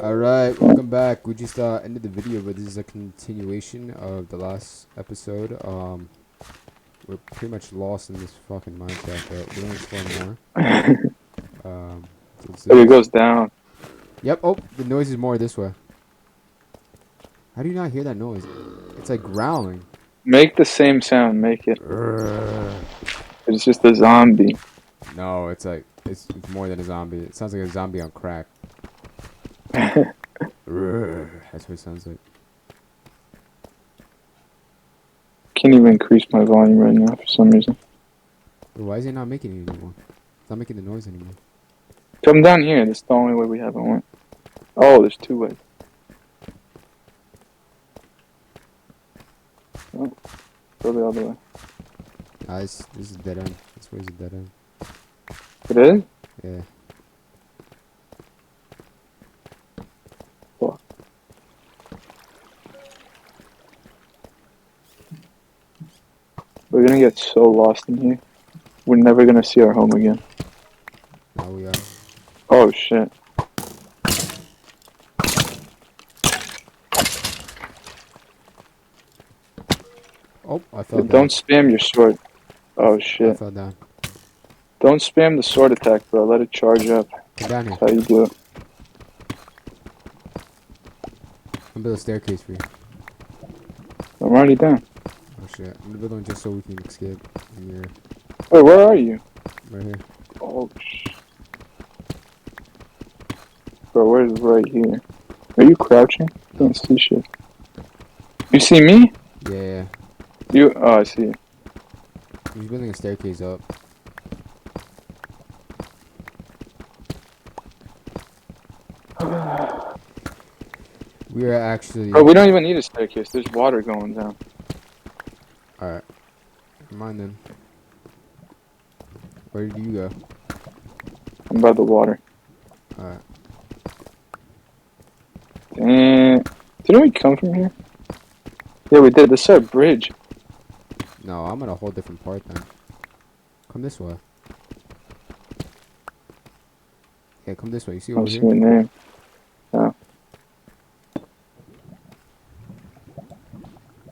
Alright, welcome back. We just ended the video, but this is a continuation of the last episode. We're pretty much lost in this fucking Minecraft, but we're gonna explore more. So let's do It this. goes down. Yep, oh, the noise is more this way. How do you not hear that noise? It's like growling. Make the same sound. Make it. It's just a zombie. No, it's like, it's more than a zombie. It sounds like a zombie on crack. That's what it sounds like. Can't even increase my volume right now for some reason. But why is it not making it anymore? It's not making the noise anymore. Come down here. That's the only way we haven't went. Oh, there's two ways. Oh, go the other way. Ah, this is a dead end. This way is a dead end. It is? Yeah. Fuck. We're gonna get so lost in here. We're never gonna see our home again. Now we are. Oh shit. Oh, I fell down. Don't spam your sword. Oh I shit. fell down. Don't spam the sword attack, bro. Let it charge up. Come down here. That's how you do it. I'm build a staircase for you. I'm already down. Oh shit. I'm gonna build one just so we can escape. And you're Wait, where are you? right here. Oh shit. Bro, where's right here? Are you crouching? I don't see shit. You see me? Yeah. You? Oh, I see you. He's building a staircase up. We are actually. Bro, we don't even need a staircase. There's water going down. Alright. Never mind then. Where did you go? I'm by the water. Alright. Damn. Didn't we come from here? Yeah, we did. This is our bridge. No, I'm on a whole different part then. Come this way. Yeah, come this way. You see I over don't see here? your name. No.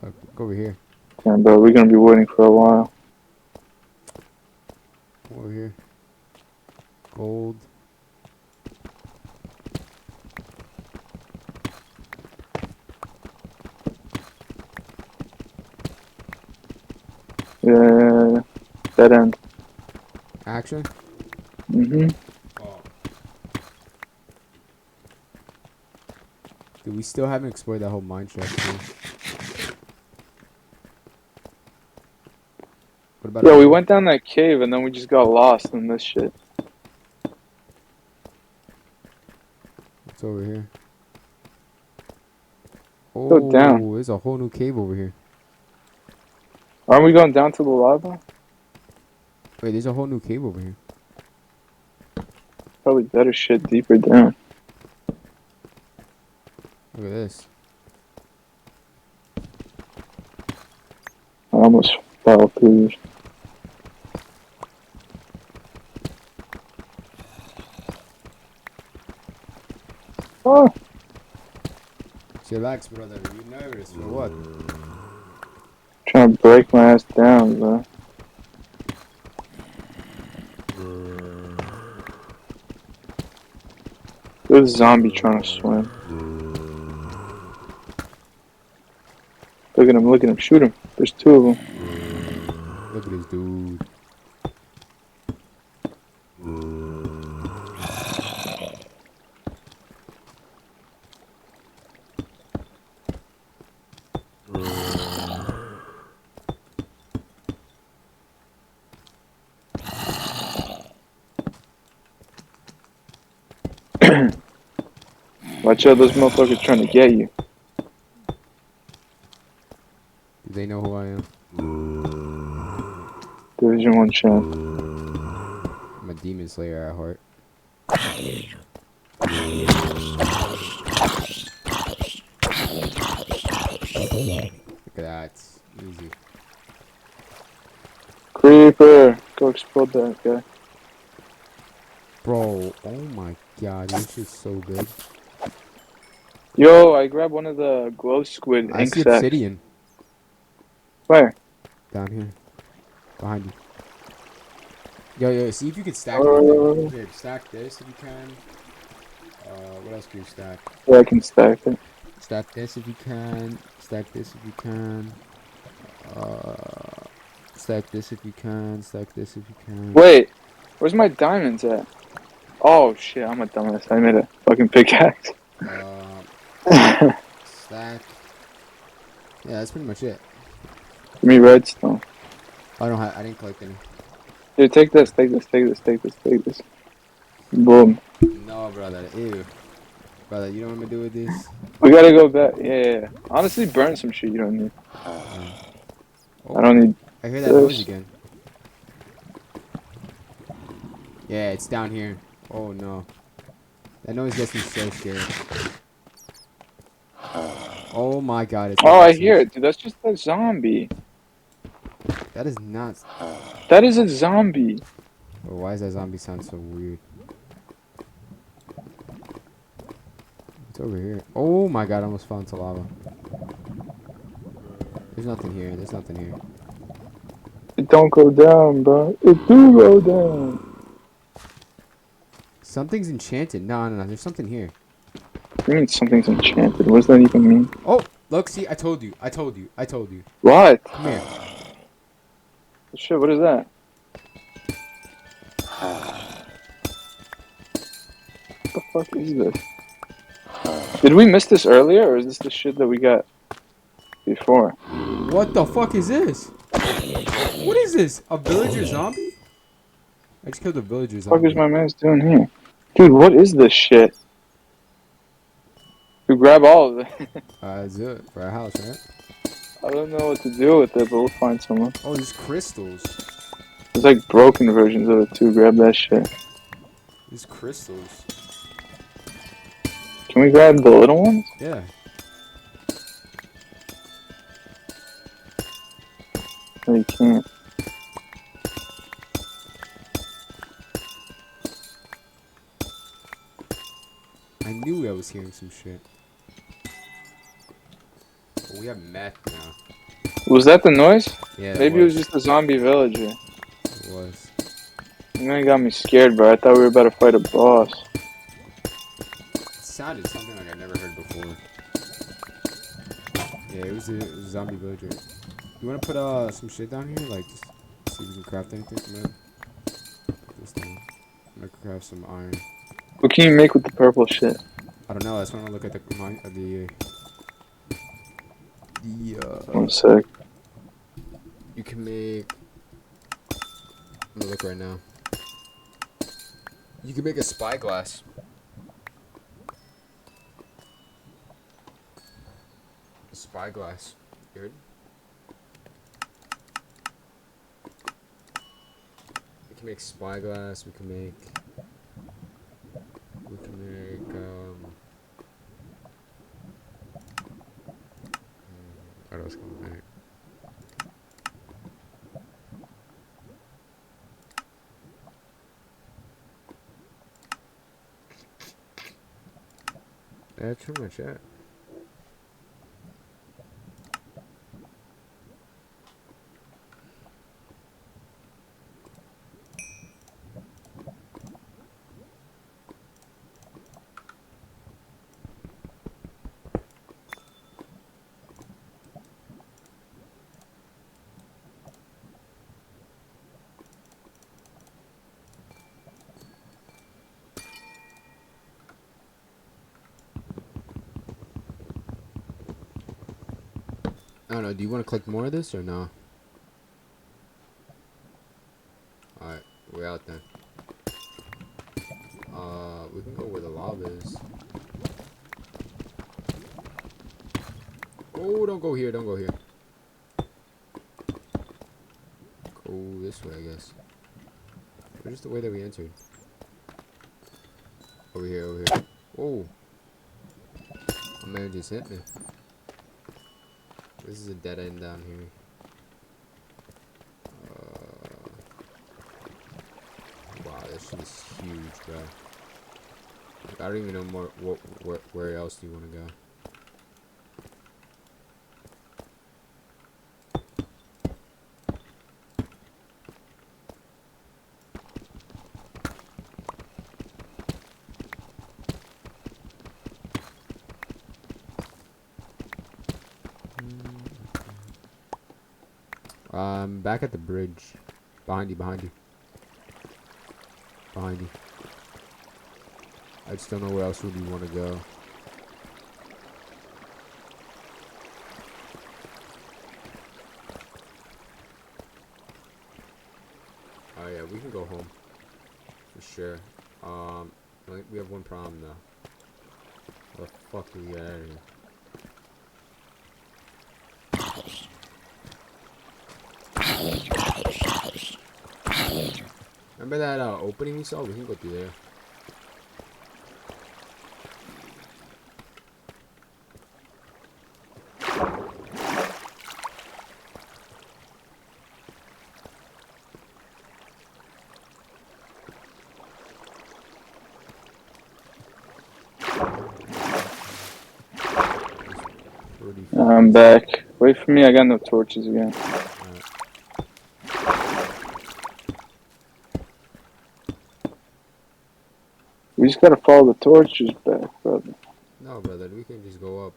Look over here. Damn, bro, we're gonna be waiting for a while. Come over here. Gold. Yeah. Dead end. Action. Mm-hmm. Dude, we still haven't explored that whole mine shaft too. What about Yeah, we went down that cave and then we just got lost in this shit. What's over here? Go down. Oh, there's a whole new cave over here. Aren't we going down to the lava? Wait, there's a whole new cave over here. Probably better shit deeper down. Look at this. I almost fell through this. Oh, Chillax, brother. You nervous for what? trying to break my ass down, bro. There's a zombie trying to swim. Look at him, shoot him. There's two of them. Look at this dude. Watch out, those motherfuckers trying to get you. Do they know who I am? Division 1 champ. I'm a demon slayer at heart. Look at that. Easy. Creeper! Go explode that guy. Bro, oh my god, this is so good. Yo, I grabbed one of the glow squid I ink see sacs. obsidian Where? down here. Behind you. Yo, see if you can stack anything. Here, stack this if you can. What else can you stack? Yeah, I can stack it. Stack this if you can. Stack this if you can. Stack this if you can. Stack this if you can. Wait, where's my diamonds at? Oh shit, I'm a dumbass. I made a fucking pickaxe. Stack. Yeah, that's pretty much it. Give me redstone. I didn't collect any. Dude, take this, take this, take this, take this, take this. Boom. No, brother. Ew. Brother, you know what I'm gonna do with this? We gotta go back. Yeah. Honestly, burn some shit you don't need. Oh, I don't need. I hear that noise again. Yeah, it's down here. Oh no. That noise gets me so scared. Oh my god, it's Oh, I hear it, dude. That's just a zombie. That is nuts. That is a zombie. Oh, why does that zombie sound so weird? It's over here. Oh my god, I almost fell into lava. There's nothing here. There's nothing here. It don't go down, bro. It do go down. Something's enchanted. No, no, no. There's something here. What do you mean something's enchanted? What does that even mean? Oh, look, see, I told you. I told you. I told you. What? Come here. Shit, what is that? What the fuck is this? Did we miss this earlier, or is this the shit that we got before? What the fuck is this? What is this? A villager zombie? I just killed a villager What the fuck zombie. is my man's doing here? Dude, what is this shit? We grab all of it. Let's do it for our house, right? I don't know what to do with it, but we'll find someone. Oh, there's crystals. There's like broken versions of it too. Grab that shit. There's crystals. Can we grab the little ones? Yeah. No, you can't. I knew I was hearing some shit. Oh, we have meth now. Was that the noise? Yeah, Maybe it was just a zombie villager. It was. You know, you got me scared, bro. I thought we were about to fight a boss. It sounded something like I never heard before. Yeah, it was a zombie villager. You wanna put some shit down here? Like, just see if we can craft anything from it? Put this down. I'm gonna craft some iron. What can you make with the purple shit? I don't know. That's when I look at the One sec. You can make. I'm gonna look right now. You can make a spyglass. A spyglass. You heard? We can make spyglass. We can make. What else can we make? That's pretty much it. I don't know. Do you want to collect more of this or no? Alright, we're out then. We can go where the lava is. Oh, don't go here, don't go here. Go this way, I guess. Where's the way that we entered? Over here, over here. Whoa. My man just hit me. This is a dead end down here. Wow, this shit is huge, bro. Like, I don't even know where else do you want to go. Back at the bridge. Behind you, behind you. Behind you. I just don't know where else would you want to go. Oh yeah, we can go home. For sure. We have one problem though. How the fuck do we get out of here? Remember that opening we saw? We can go through there. I'm back. Wait for me, I got no torches again. We just gotta follow the torches back, brother. No, brother, we can just go up.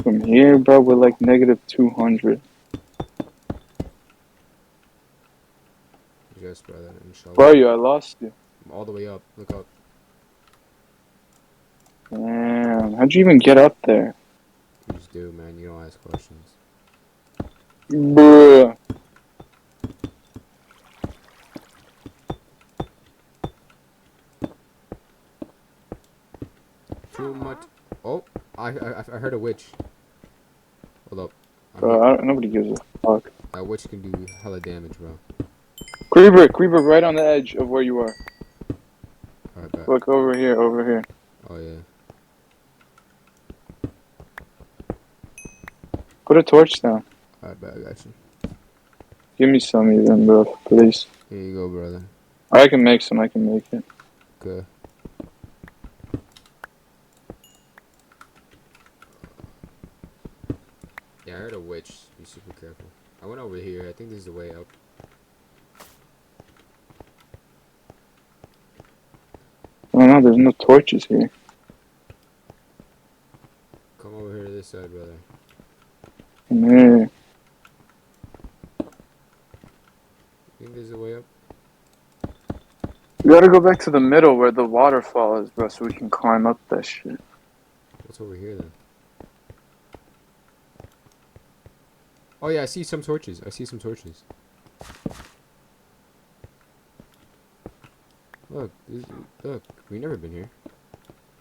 From here, bro, we're like negative 200. Yes, brother, inshallah. Where are you? I lost you. I'm all the way up. Look up. Damn, how'd you even get up there? You just do, man. You don't ask questions. Bruh. Too much. Oh, I heard a witch. Hold up. Bro, nobody gives a fuck. That witch can do hella damage, bro. Creeper right on the edge of where you are. Alright, back. Look, over here. Oh, yeah. Put a torch down. Alright, back. I got you. Give me some even, bro, please. Here you go, brother. I can make some, I can make it. Okay. Yeah, I heard a witch. Be super careful. I went over here. I think this is the way up. Oh no, there's no torches here. Come over here to this side, brother. Come here. Think this is the way up? We gotta go back to the middle where the waterfall is, bro, so we can climb up that shit. What's over here, then? Oh, yeah, I see some torches. Look, look, we've never been here.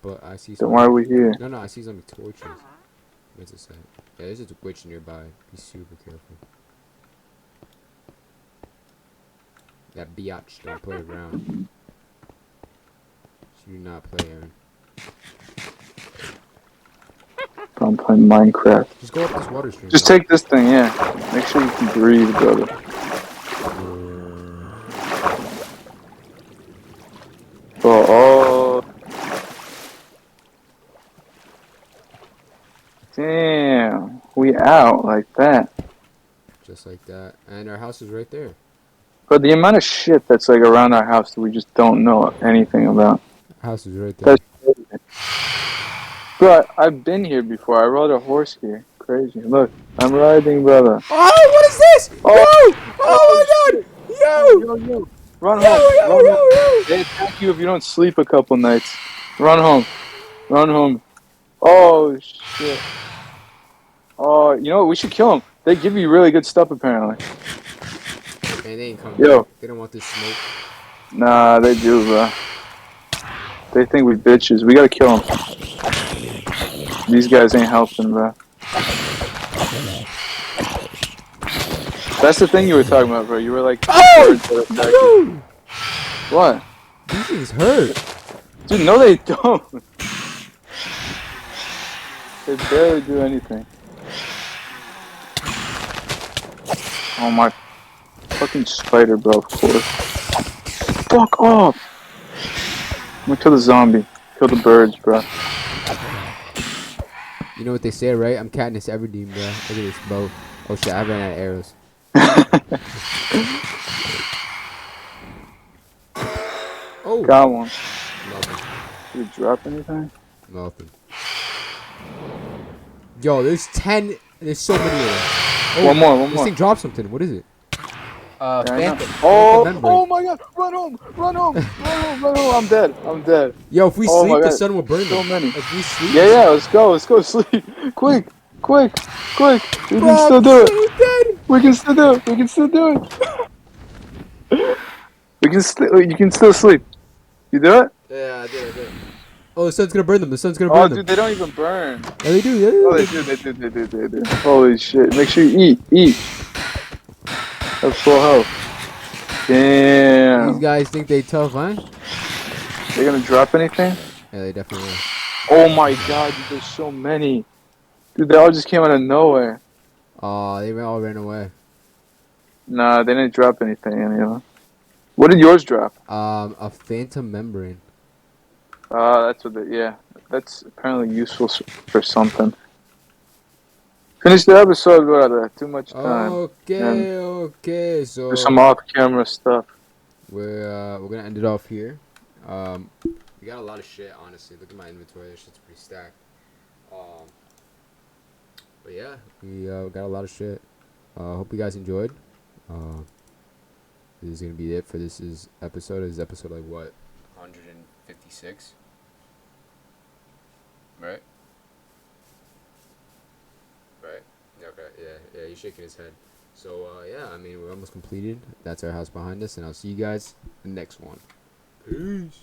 But I see some. Then why are we here? No, I see some torches. What's it say? Yeah, there's a witch nearby. Be super careful. That biatch, don't play around. You do not play, Aaron. I'm playing Minecraft. Just go up this water stream. Just take this thing, yeah. Make sure you can breathe, brother. Oh. Damn. We out like that. Just like that. And our house is right there. But the amount of shit that's like around our house that we just don't know anything about. Our house is right there. Bro, I've been here before. I rode a horse here. Crazy. Look, I'm riding, brother. Oh, what is this? Oh, Yo! Oh my god! Yo! Yo. Run home. Run home. They attack you if you don't sleep a couple nights. Run home. Run home. Oh, shit. Oh, you know what? We should kill them. They give you really good stuff, apparently. Man, they ain't coming. Yo. They don't want this smoke. Nah, they do, bro. They think we bitches. We gotta kill them. These guys ain't helping, bro. That's the thing you were talking about, bro. You were like, oh! Dude! What? These things hurt. Dude, no, they don't. They barely do anything. Oh my fucking spider, bro, of course. Fuck off! I'm gonna kill the zombie. Kill the birds, bro. You know what they say, right? I'm Katniss Everdeen, bro. Look at this bow. Oh shit, I ran out of arrows. Oh! Got one. Nothing. Did you drop anything? Nothing. Yo, there's so many of them. Oh, One more. This thing dropped something. What is it? Yeah, I know. Phantom. Oh, Phantom membrane. oh my God! Run home! Run home! Run home! Run home! I'm dead. I'm dead. Yo, if we Oh my sleep, the God, sun will burn so them. many. If we sleep. Yeah, yeah. Let's go. Let's go sleep. Quick, quick, quick. We Bro, can still I'm do it. so dead. We can still do it. We can still do it. We can still. You can still sleep. You do it? Yeah, I did. Oh, the sun's gonna burn them. The sun's gonna Oh, burn dude, them. they don't even burn. Yeah, they do. Yeah, Oh, they do. They do. Holy shit! Make sure you eat. Have full health. These Damn. guys think they tough, huh? They're gonna drop anything? Yeah, they definitely will. Oh my God, dude, there's so many. Dude, they all just came out of nowhere. Oh, they all ran away. Nah, they didn't drop anything, you know. What did yours drop? A phantom membrane. That's what they, yeah. That's apparently useful for something. Finish the episode, brother. Too much time. Okay. So Do some off-camera stuff. we're gonna end it off here. We got a lot of shit, honestly. Look at my inventory. That shit's pretty stacked. But yeah, we got a lot of shit. Hope you guys enjoyed. This is gonna be it for this episode. This is episode like what, 156, right? Right. Okay. Yeah. He's shaking his head. So yeah, I mean we're almost completed. That's our house behind us, and I'll see you guys in the next one. Peace.